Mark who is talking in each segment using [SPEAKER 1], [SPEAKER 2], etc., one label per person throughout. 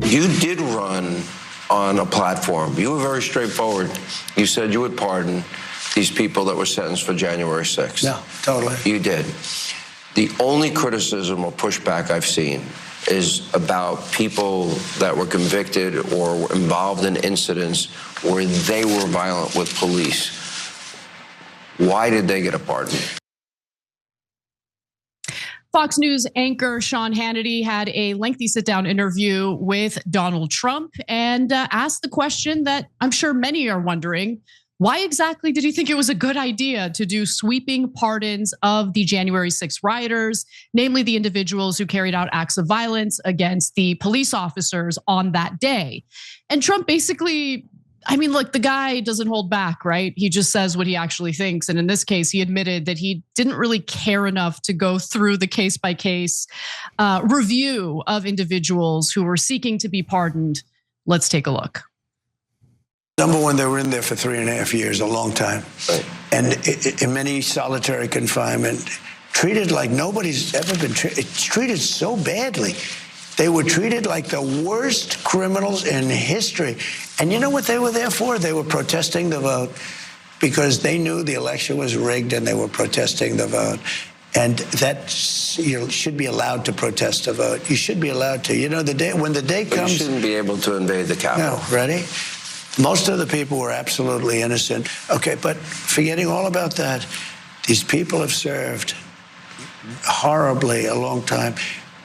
[SPEAKER 1] You did run on a platform. You were very straightforward. You said you would pardon these people that were sentenced for January 6th.
[SPEAKER 2] No, totally.
[SPEAKER 1] You did. The only criticism or pushback I've seen is about people that were convicted or were involved in incidents where they were violent with police. Why did they get a pardon?
[SPEAKER 3] Fox News anchor Sean Hannity had a lengthy sit-down interview with Donald Trump and asked the question that I'm sure many are wondering: why exactly did he think it was a good idea to do sweeping pardons of the January 6th rioters, namely the individuals who carried out acts of violence against the police officers on that day? And Trump basically, I mean, look, the guy doesn't hold back, right? He just says what he actually thinks. And in this case, he admitted that he didn't really care enough to go through the case by case review of individuals who were seeking to be pardoned. Let's take a look.
[SPEAKER 2] Number one, they were in there for 3.5 years, a long time.
[SPEAKER 1] Right.
[SPEAKER 2] And in many solitary confinement, treated like nobody's ever been treated so badly. They were treated like the worst criminals in history. And you know what they were there for? They were protesting the vote because they knew the election was rigged and they were protesting the vote. And that you should be allowed to protest a vote. You should be allowed to. You know, when the day comes,
[SPEAKER 1] you shouldn't be able to invade the Capitol.
[SPEAKER 2] No, ready? Most of the people were absolutely innocent. Okay, but forgetting all about that, these people have served horribly a long time.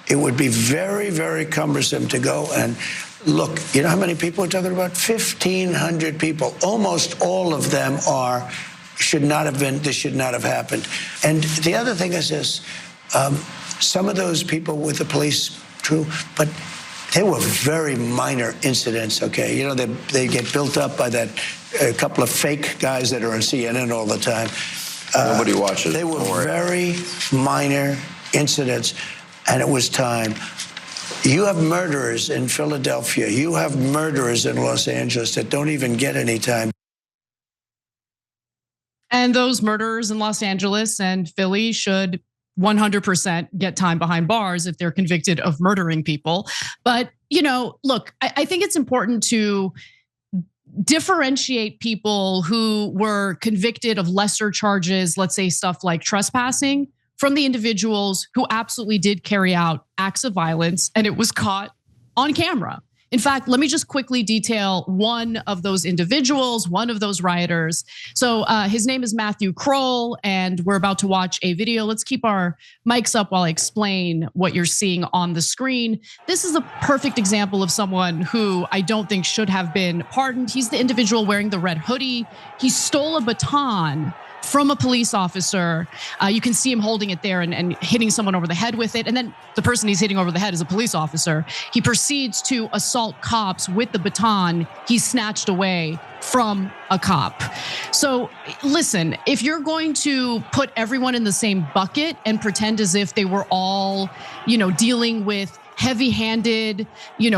[SPEAKER 2] It would be very, very cumbersome to go and look. You know how many people we're talking about? 1,500 people. Almost all of them should not have been. This should not have happened. And the other thing is this: some of those people with the police, true, but they were very minor incidents, okay? You know, they get built up by a couple of fake guys that are on CNN all the time.
[SPEAKER 1] Nobody watches.
[SPEAKER 2] They were very minor incidents, and it was time. You have murderers in Philadelphia. You have murderers in Los Angeles that don't even get any time.
[SPEAKER 3] And those murderers in Los Angeles and Philly should 100% get time behind bars if they're convicted of murdering people. But, you know, look, I think it's important to differentiate people who were convicted of lesser charges, let's say stuff like trespassing, from the individuals who absolutely did carry out acts of violence and it was caught on camera. In fact, let me just quickly detail one of those individuals, one of those rioters. So his name is Matthew Kroll, and we're about to watch a video. Let's keep our mics up while I explain what you're seeing on the screen. This is a perfect example of someone who I don't think should have been pardoned. He's the individual wearing the red hoodie. He stole a baton from a police officer. You can see him holding it there and hitting someone over the head with it. And then the person he's hitting over the head is a police officer. He proceeds to assault cops with the baton he snatched away from a cop. So listen, if you're going to put everyone in the same bucket and pretend as if they were all, dealing with heavy-handed,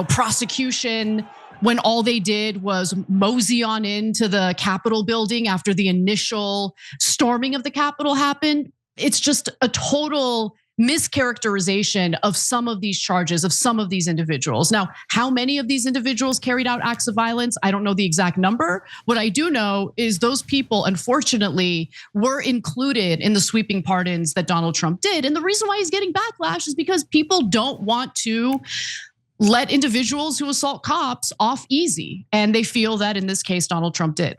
[SPEAKER 3] prosecution, when all they did was mosey on into the Capitol building after the initial storming of the Capitol happened, it's just a total mischaracterization of some of these charges, of some of these individuals. Now, how many of these individuals carried out acts of violence? I don't know the exact number. What I do know is those people, unfortunately, were included in the sweeping pardons that Donald Trump did. And the reason why he's getting backlash is because people don't want to let individuals who assault cops off easy. And they feel that in this case, Donald Trump did.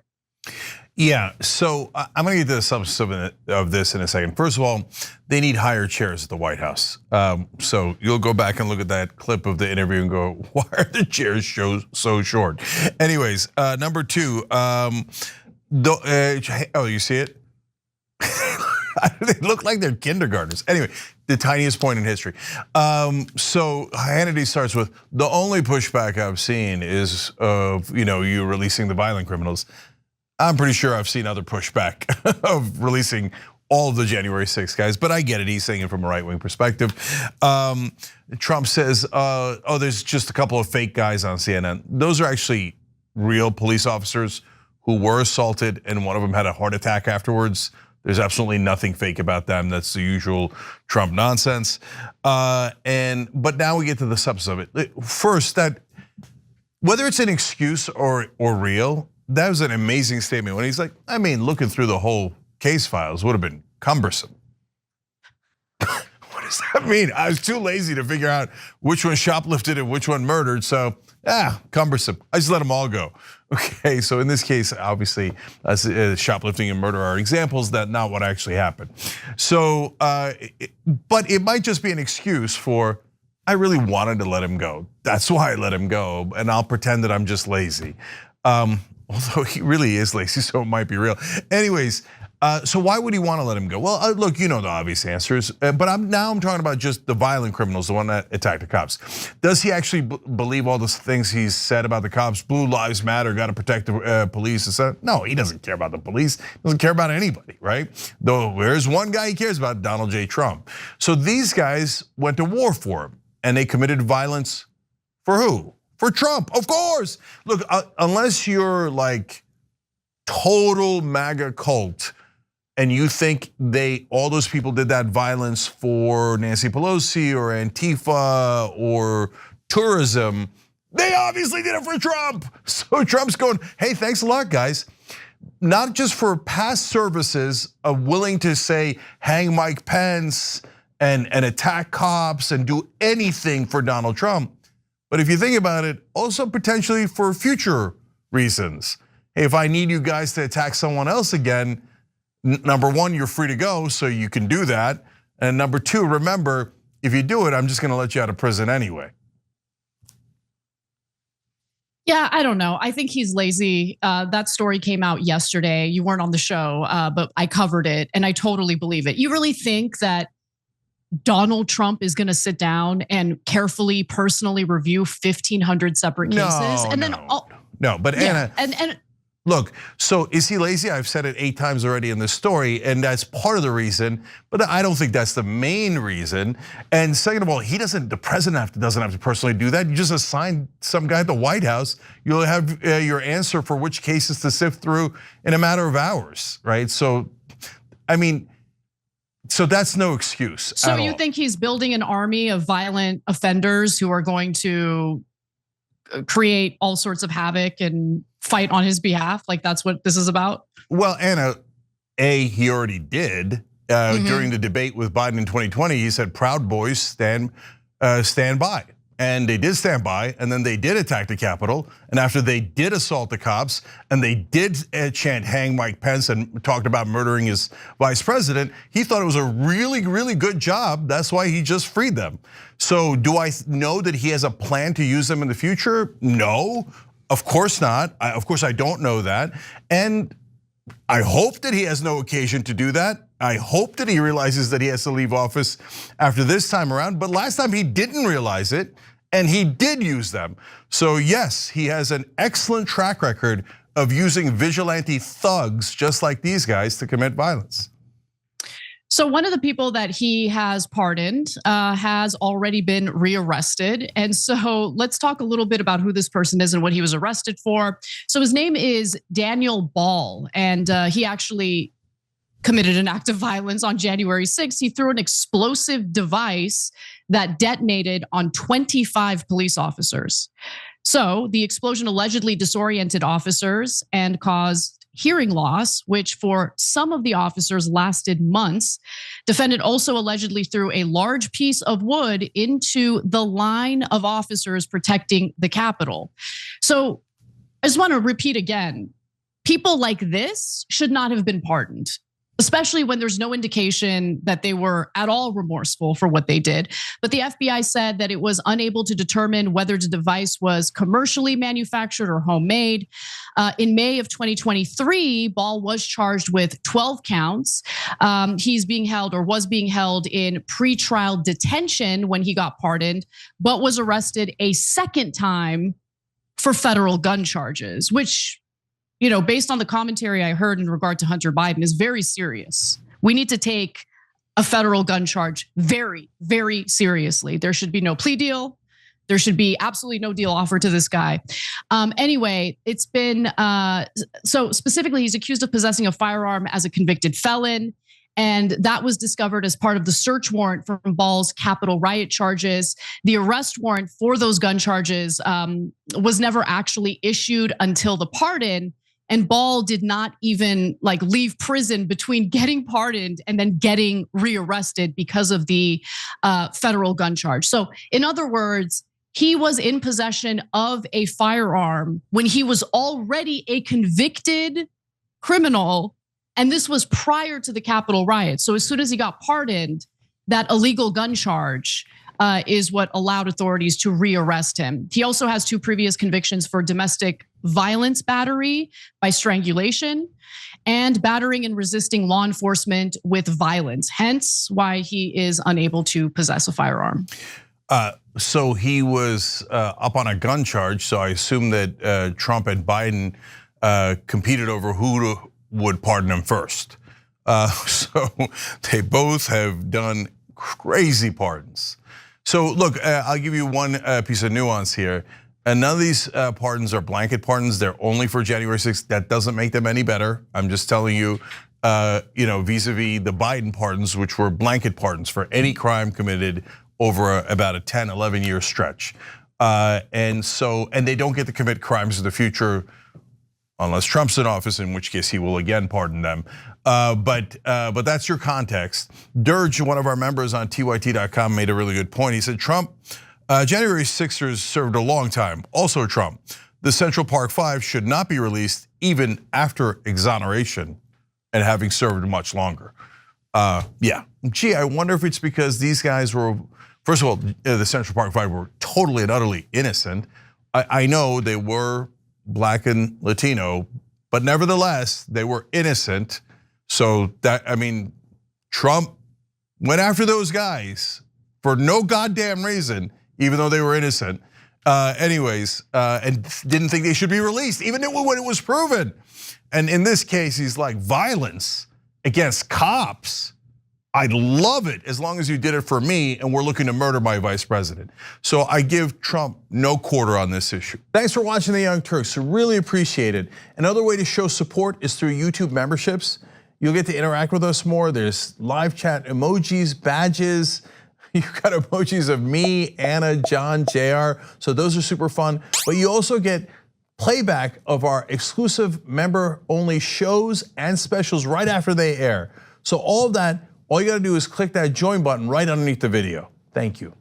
[SPEAKER 4] Yeah, so I'm gonna get to the substance of this in a second. First of all, they need higher chairs at the White House. So you'll go back and look at that clip of the interview and go, why are the chairs so short? Anyways, number two, oh, you see it? They look like they're kindergartners. Anyway, the tiniest point in history. So Hannity starts with, the only pushback I've seen is of you releasing the violent criminals. I'm pretty sure I've seen other pushback of releasing all of the January 6th guys, but I get it. He's saying it from a right-wing perspective. Trump says, oh, there's just a couple of fake guys on CNN. Those are actually real police officers who were assaulted, and one of them had a heart attack afterwards. There's absolutely nothing fake about them. That's the usual Trump nonsense. But now we get to the substance of it. First, that whether it's an excuse or real, that was an amazing statement when he's like, I mean, looking through the whole case files would have been cumbersome. What does that mean? I was too lazy to figure out which one shoplifted and which one murdered, so cumbersome. I just let them all go. Okay, so in this case, obviously, shoplifting and murder are examples that not what actually happened. So, but it might just be an excuse for, I really wanted to let him go. That's why I let him go, and I'll pretend that I'm just lazy. Although he really is lazy, so it might be real. Anyways, so why would he want to let him go? Well, look, you know the obvious answers, but I'm talking about just the violent criminals, the one that attacked the cops. Does he actually believe all the things he's said about the cops? Blue lives matter, got to protect the police, etc. No, he doesn't care about the police. He doesn't care about anybody, right? Though there's one guy he cares about, Donald J. Trump. So these guys went to war for him, and they committed violence for who? For Trump, of course. Look, unless you're like total MAGA cult, and you think all those people did that violence for Nancy Pelosi or Antifa or tourism, they obviously did it for Trump. So Trump's going, hey, thanks a lot, guys. Not just for past services of willing to say, hang Mike Pence and attack cops and do anything for Donald Trump. But if you think about it, also potentially for future reasons. Hey, if I need you guys to attack someone else again, number one, you're free to go, so you can do that. And number two, remember, if you do it, I'm just gonna let you out of prison anyway.
[SPEAKER 3] Yeah, I don't know. I think he's lazy. That story came out yesterday. You weren't on the show, but I covered it and I totally believe it. You really think that Donald Trump is gonna sit down and carefully, personally review 1,500 separate cases?
[SPEAKER 4] No, but Anna, and look, so is he lazy? I've said it 8 times already in this story, and that's part of the reason, but I don't think that's the main reason. And second of all, the president doesn't have to personally do that. You just assign some guy at the White House, you'll have your answer for which cases to sift through in a matter of hours, right? So, I mean, so that's no excuse.
[SPEAKER 3] So you think he's building an army of violent offenders who are going to create all sorts of havoc and fight on his behalf? Like that's what this is about?
[SPEAKER 4] Well, Anna, he already did. During the debate with Biden in 2020, he said, Proud Boys stand by. And they did stand by, and then they did attack the Capitol. And after they did assault the cops, and they did chant hang Mike Pence and talked about murdering his vice president, he thought it was a really, really good job. That's why he just freed them. So do I know that he has a plan to use them in the future? No, of course not. Of course I don't know that. And I hope that he has no occasion to do that. I hope that he realizes that he has to leave office after this time around, but last time he didn't realize it, and he did use them. So yes, he has an excellent track record of using vigilante thugs just like these guys to commit violence.
[SPEAKER 3] So one of the people that he has pardoned has already been rearrested. And so let's talk a little bit about who this person is and what he was arrested for. So his name is Daniel Ball, and he actually committed an act of violence on January 6th. He threw an explosive device that detonated on 25 police officers. So the explosion allegedly disoriented officers and caused hearing loss, which for some of the officers lasted months. Defendant also allegedly threw a large piece of wood into the line of officers protecting the Capitol. So I just want to repeat again, people like this should not have been pardoned, especially when there's no indication that they were at all remorseful for what they did. But the FBI said that it was unable to determine whether the device was commercially manufactured or homemade. In May of 2023, Ball was charged with 12 counts. He's being held or was being held in pretrial detention when he got pardoned, but was arrested a second time for federal gun charges, which, you know, based on the commentary I heard in regard to Hunter Biden, is very serious. We need to take a federal gun charge very, very seriously. There should be no plea deal. There should be absolutely no deal offered to this guy. Anyway, it's been, so specifically he's accused of possessing a firearm as a convicted felon. And that was discovered as part of the search warrant from Ball's Capitol riot charges. The arrest warrant for those gun charges was never actually issued until the pardon. And Ball did not even leave prison between getting pardoned and then getting rearrested because of the federal gun charge. So in other words, he was in possession of a firearm when he was already a convicted criminal. And this was prior to the Capitol riot. So as soon as he got pardoned, that illegal gun charge is what allowed authorities to rearrest him. He also has 2 previous convictions for domestic violence battery by strangulation and battering and resisting law enforcement with violence, hence why he is unable to possess a firearm.
[SPEAKER 4] So he was up on a gun charge, so I assume that Trump and Biden competed over who would pardon him first. So they both have done crazy pardons. So look, I'll give you one piece of nuance here. And none of these pardons are blanket pardons. They're only for January 6th. That doesn't make them any better. I'm just telling you, vis-a-vis the Biden pardons, which were blanket pardons for any crime committed over about a 10, 11 year stretch. And they don't get to commit crimes in the future unless Trump's in office, in which case he will again pardon them. But that's your context. Dirge, one of our members on tyt.com, made a really good point. He said, Trump, January 6ers served a long time. Also Trump, the Central Park Five should not be released even after exoneration and having served much longer. Yeah, gee, I wonder if it's because these guys were, first of all, the Central Park Five were totally and utterly innocent. I know they were Black and Latino, but nevertheless, they were innocent. So Trump went after those guys for no goddamn reason, even though they were innocent. And didn't think they should be released, even when it was proven. And in this case, he's like, violence against cops, I'd love it as long as you did it for me and we're looking to murder my vice president. So I give Trump no quarter on this issue. Thanks for watching the Young Turks, really appreciate it. Another way to show support is through YouTube memberships. You'll get to interact with us more. There's live chat emojis, badges. You've got emojis of me, Anna, John, JR. So those are super fun. But you also get playback of our exclusive member-only shows and specials right after they air. So all of that, all you gotta do is click that join button right underneath the video. Thank you.